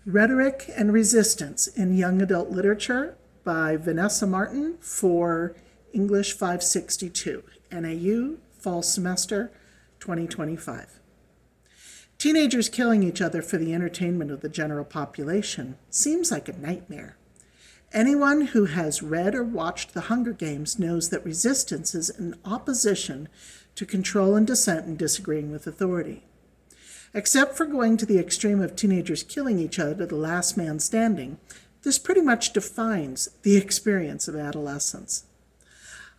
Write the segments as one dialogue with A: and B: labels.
A: Rhetoric and Resistance in Young Adult Literature by Vanessa Martin for English 562, NAU, Fall Semester 2025. Teenagers killing each other for the entertainment of the general population seems like a nightmare. Anyone who has read or watched The Hunger Games knows that resistance is an opposition to control and dissent and disagreeing with authority. Except for going to the extreme of teenagers killing each other to the last man standing, this pretty much defines the experience of adolescence.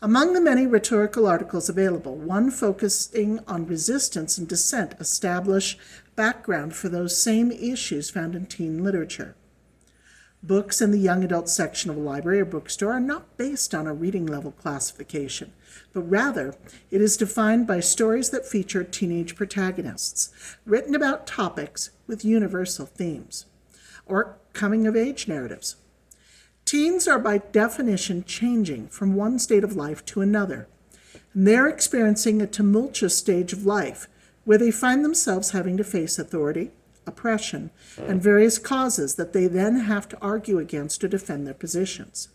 A: Among the many rhetorical articles available, one focusing on resistance and dissent establish background for those same issues found in teen literature. Books in the young adult section of a library or bookstore are not based on a reading level classification, but rather it is defined by stories that feature teenage protagonists, written about topics with universal themes, or coming-of-age narratives. Teens are by definition changing from one state of life to another, and they're experiencing a tumultuous stage of life where they find themselves having to face authority, oppression, and various causes that they then have to argue against to defend their positions.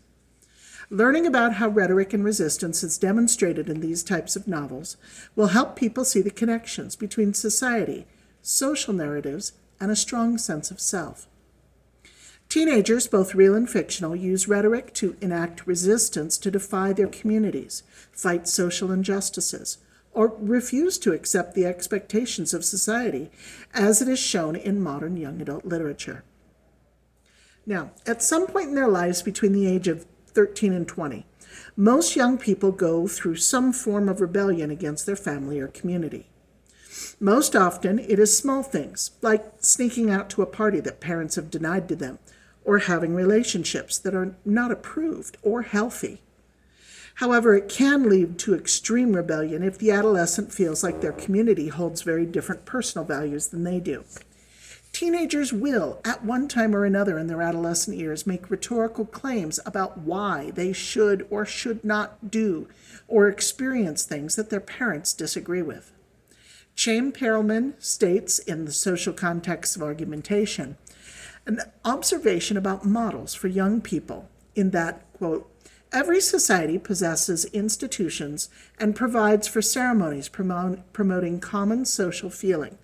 A: Learning about how rhetoric and resistance is demonstrated in these types of novels will help people see the connections between society, social narratives, and a strong sense of self. Teenagers, both real and fictional, use rhetoric to enact resistance to defy their communities, fight social injustices, or refuse to accept the expectations of society, as it is shown in modern young adult literature. Now, at some point in their lives between the age of 13 and 20, most young people go through some form of rebellion against their family or community. Most often, it is small things, like sneaking out to a party that parents have denied to them, or having relationships that are not approved or healthy. However, it can lead to extreme rebellion if the adolescent feels like their community holds very different personal values than they do. Teenagers will, at one time or another in their adolescent years, make rhetorical claims about why they should or should not do or experience things that their parents disagree with. Chaim Perelman states in The Social Context of Argumentation an observation about models for young people in that, quote, every society possesses institutions and provides for ceremonies promoting common social feeling,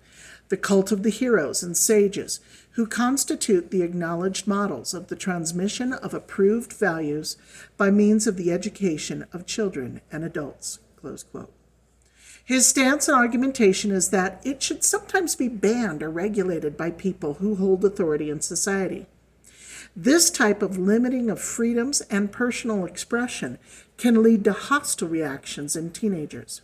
A: the cult of the heroes and sages who constitute the acknowledged models of the transmission of approved values by means of the education of children and adults, close quote. His stance and argumentation is that it should sometimes be banned or regulated by people who hold authority in society. This type of limiting of freedoms and personal expression can lead to hostile reactions in teenagers.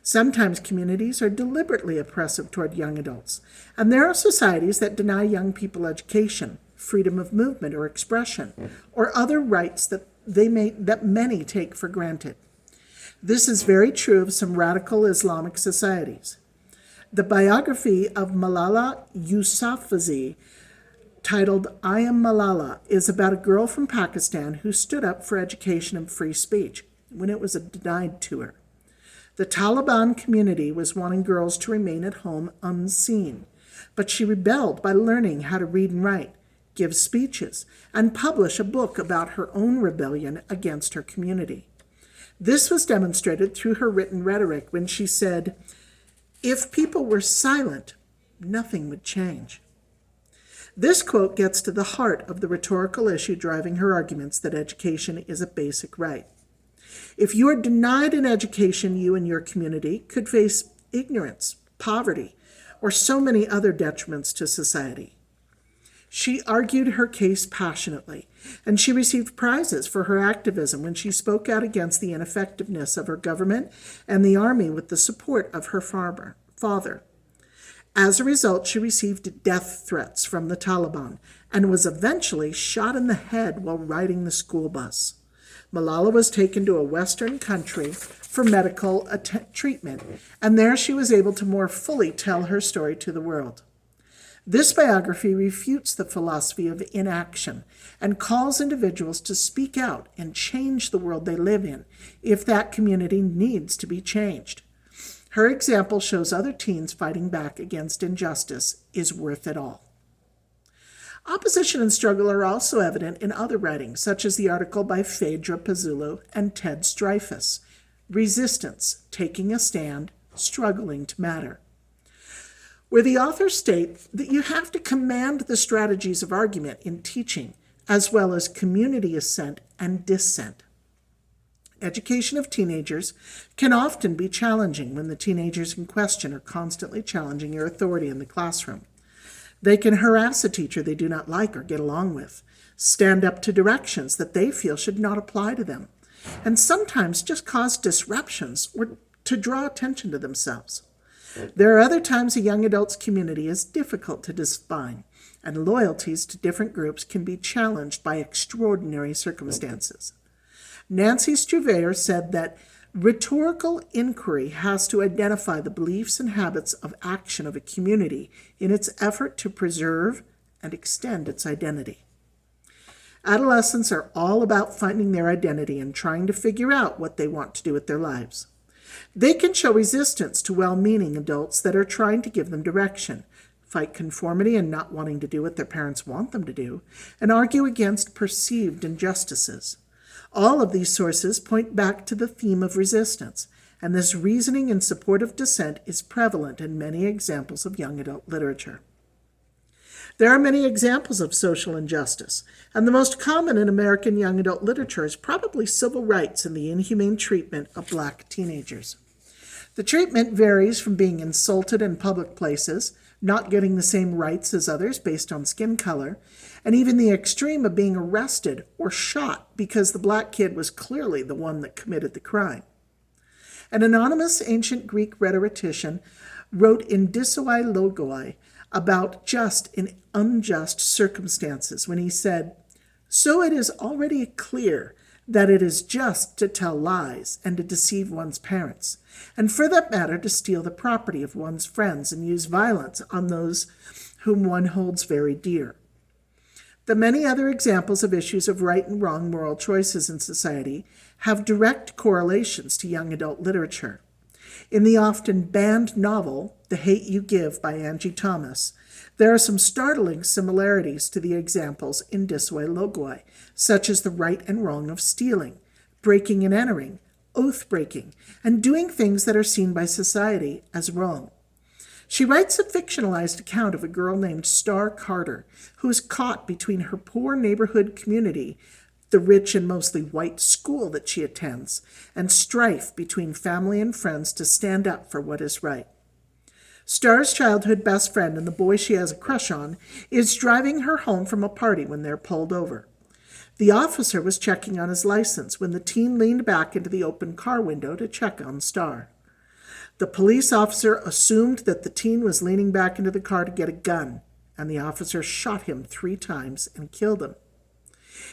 A: Sometimes communities are deliberately oppressive toward young adults, and there are societies that deny young people education, freedom of movement or expression, or other rights that many take for granted. This is very true of some radical Islamic societies. The biography of Malala Yousafzai, titled I Am Malala, is about a girl from Pakistan who stood up for education and free speech when it was denied to her. The Taliban community was wanting girls to remain at home unseen, but she rebelled by learning how to read and write, give speeches, and publish a book about her own rebellion against her community. This was demonstrated through her written rhetoric when she said, "If people were silent, nothing would change." This quote gets to the heart of the rhetorical issue driving her arguments that education is a basic right. If you are denied an education, you and your community could face ignorance, poverty, or so many other detriments to society. She argued her case passionately, and she received prizes for her activism when she spoke out against the ineffectiveness of her government and the army with the support of her father. As a result, she received death threats from the Taliban and was eventually shot in the head while riding the school bus. Malala was taken to a Western country for medical treatment, and there she was able to more fully tell her story to the world. This biography refutes the philosophy of inaction and calls individuals to speak out and change the world they live in if that community needs to be changed. Her example shows other teens fighting back against injustice is worth it all. Opposition and struggle are also evident in other writings, such as the article by Phaedra Pazzullo and Ted Strifus, Resistance, Taking a Stand, Struggling to Matter, where the authors state that you have to command the strategies of argument in teaching, as well as community assent and dissent. Education of teenagers can often be challenging when the teenagers in question are constantly challenging your authority in the classroom. They can harass a teacher they do not like or get along with, stand up to directions that they feel should not apply to them, and sometimes just cause disruptions or to draw attention to themselves. There are other times a young adult's community is difficult to define, and loyalties to different groups can be challenged by extraordinary circumstances. Nancy Struveyer said that rhetorical inquiry has to identify the beliefs and habits of action of a community in its effort to preserve and extend its identity. Adolescents are all about finding their identity and trying to figure out what they want to do with their lives. They can show resistance to well-meaning adults that are trying to give them direction, fight conformity and not wanting to do what their parents want them to do, and argue against perceived injustices. All of these sources point back to the theme of resistance, and this reasoning in support of dissent is prevalent in many examples of young adult literature. There are many examples of social injustice, and the most common in American young adult literature is probably civil rights and the inhumane treatment of black teenagers. The treatment varies from being insulted in public places, not getting the same rights as others based on skin color, and even the extreme of being arrested or shot because the black kid was clearly the one that committed the crime. An anonymous ancient Greek rhetorician wrote in Dissoi Logoi about just and unjust circumstances when he said, "So it is already clear that it is just to tell lies and to deceive one's parents, and for that matter to steal the property of one's friends and use violence on those whom one holds very dear." The many other examples of issues of right and wrong moral choices in society have direct correlations to young adult literature. In the often banned novel, The Hate You Give by Angie Thomas, there are some startling similarities to the examples in Dissoi Logoi, such as the right and wrong of stealing, breaking and entering, oath-breaking, and doing things that are seen by society as wrong. She writes a fictionalized account of a girl named Star Carter, who is caught between her poor neighborhood community, the rich and mostly white school that she attends, and strife between family and friends to stand up for what is right. Star's childhood best friend and the boy she has a crush on is driving her home from a party when they're pulled over. The officer was checking on his license when the teen leaned back into the open car window to check on Star. The police officer assumed that the teen was leaning back into the car to get a gun, and the officer shot him 3 times and killed him.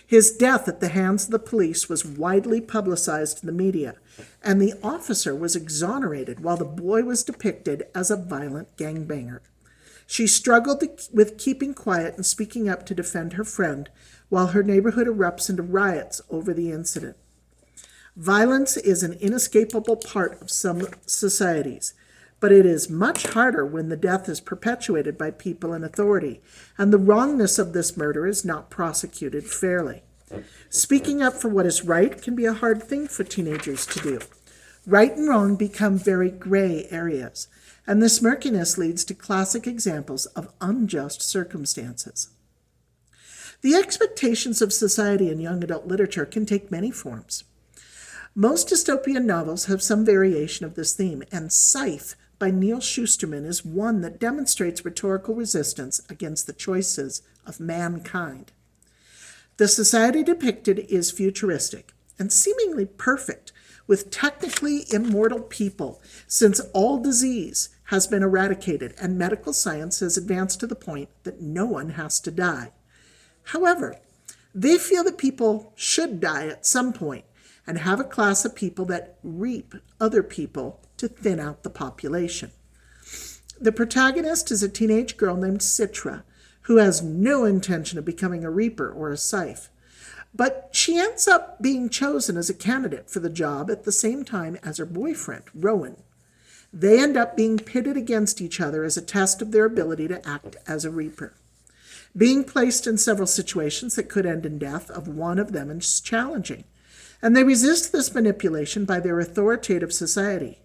A: His death at the hands of the police was widely publicized in the media, and the officer was exonerated while the boy was depicted as a violent gangbanger. She struggled with keeping quiet and speaking up to defend her friend, while her neighborhood erupts into riots over the incident. Violence is an inescapable part of some societies, but it is much harder when the death is perpetuated by people in authority, and the wrongness of this murder is not prosecuted fairly. Speaking up for what is right can be a hard thing for teenagers to do. Right and wrong become very gray areas, and this murkiness leads to classic examples of unjust circumstances. The expectations of society in young adult literature can take many forms. Most dystopian novels have some variation of this theme, and Scythe by Neil Shusterman is one that demonstrates rhetorical resistance against the choices of mankind. The society depicted is futuristic and seemingly perfect, with technically immortal people, since all disease has been eradicated and medical science has advanced to the point that no one has to die. However, they feel that people should die at some point, and have a class of people that reap other people to thin out the population. The protagonist is a teenage girl named Citra, who has no intention of becoming a reaper or a scythe, but she ends up being chosen as a candidate for the job at the same time as her boyfriend, Rowan. They end up being pitted against each other as a test of their ability to act as a reaper. Being placed in several situations that could end in death of one of them is challenging, and they resist this manipulation by their authoritative society.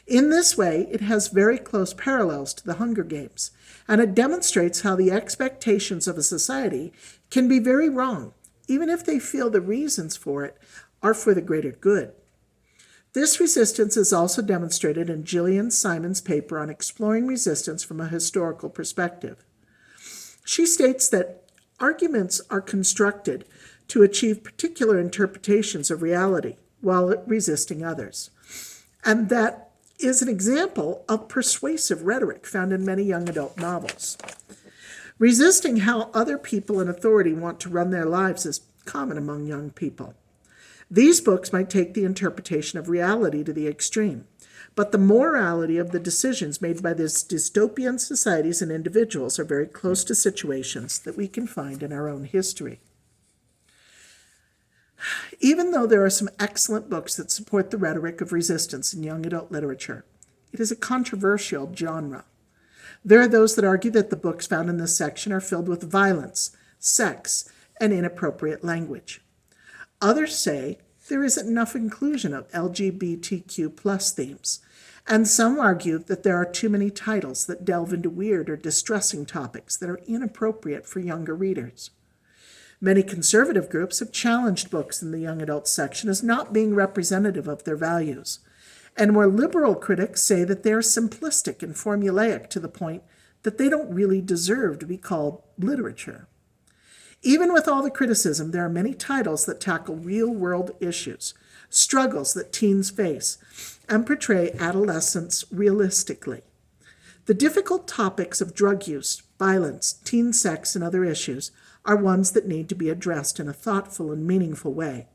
A: In this way, it has very close parallels to the Hunger Games, and it demonstrates how the expectations of a society can be very wrong, even if they feel the reasons for it are for the greater good. This resistance is also demonstrated in Gillian Simon's paper on exploring resistance from a historical perspective. She states that arguments are constructed to achieve particular interpretations of reality while resisting others. And that is an example of persuasive rhetoric found in many young adult novels. Resisting how other people in authority want to run their lives is common among young people. These books might take the interpretation of reality to the extreme, but the morality of the decisions made by these dystopian societies and individuals are very close to situations that we can find in our own history. Even though there are some excellent books that support the rhetoric of resistance in young adult literature, it is a controversial genre. There are those that argue that the books found in this section are filled with violence, sex, and inappropriate language. Others say there isn't enough inclusion of LGBTQ+ themes, and some argue that there are too many titles that delve into weird or distressing topics that are inappropriate for younger readers. Many conservative groups have challenged books in the young adult section as not being representative of their values, and more liberal critics say that they are simplistic and formulaic to the point that they don't really deserve to be called literature. Even with all the criticism, there are many titles that tackle real-world issues, struggles that teens face, and portray adolescence realistically. The difficult topics of drug use, violence, teen sex, and other issues are ones that need to be addressed in a thoughtful and meaningful way.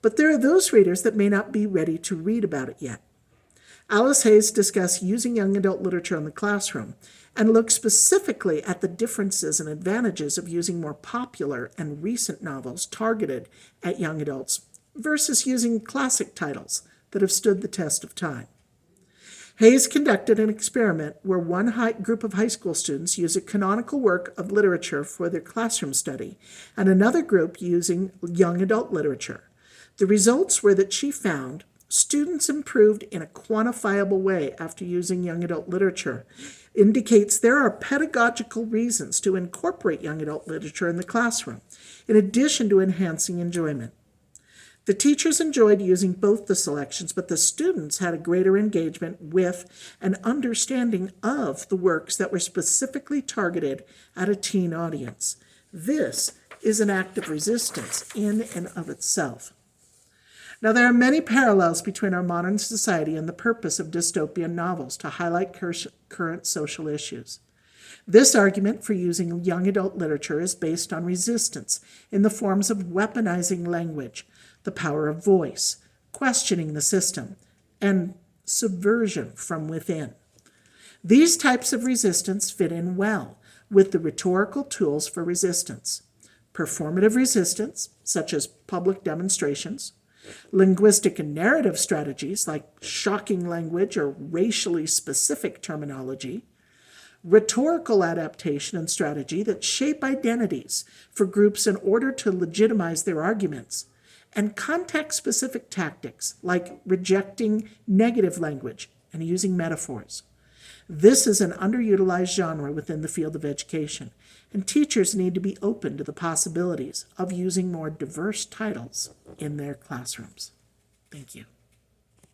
A: But there are those readers that may not be ready to read about it yet. Alice Hayes discussed using young adult literature in the classroom and looked specifically at the differences and advantages of using more popular and recent novels targeted at young adults versus using classic titles that have stood the test of time. Hayes conducted an experiment where one group of high school students used a canonical work of literature for their classroom study and another group using young adult literature. The results were that she found students improved in a quantifiable way after using young adult literature, indicates there are pedagogical reasons to incorporate young adult literature in the classroom, in addition to enhancing enjoyment. The teachers enjoyed using both the selections, but the students had a greater engagement with and understanding of the works that were specifically targeted at a teen audience. This is an act of resistance in and of itself. Now, there are many parallels between our modern society and the purpose of dystopian novels to highlight current social issues. This argument for using young adult literature is based on resistance in the forms of weaponizing language, the power of voice, questioning the system, and subversion from within. These types of resistance fit in well with the rhetorical tools for resistance: performative resistance, such as public demonstrations; linguistic and narrative strategies like shocking language or racially specific terminology; rhetorical adaptation and strategy that shape identities for groups in order to legitimize their arguments; and context-specific tactics like rejecting negative language and using metaphors. This is an underutilized genre within the field of education, and teachers need to be open to the possibilities of using more diverse titles in their classrooms. Thank you.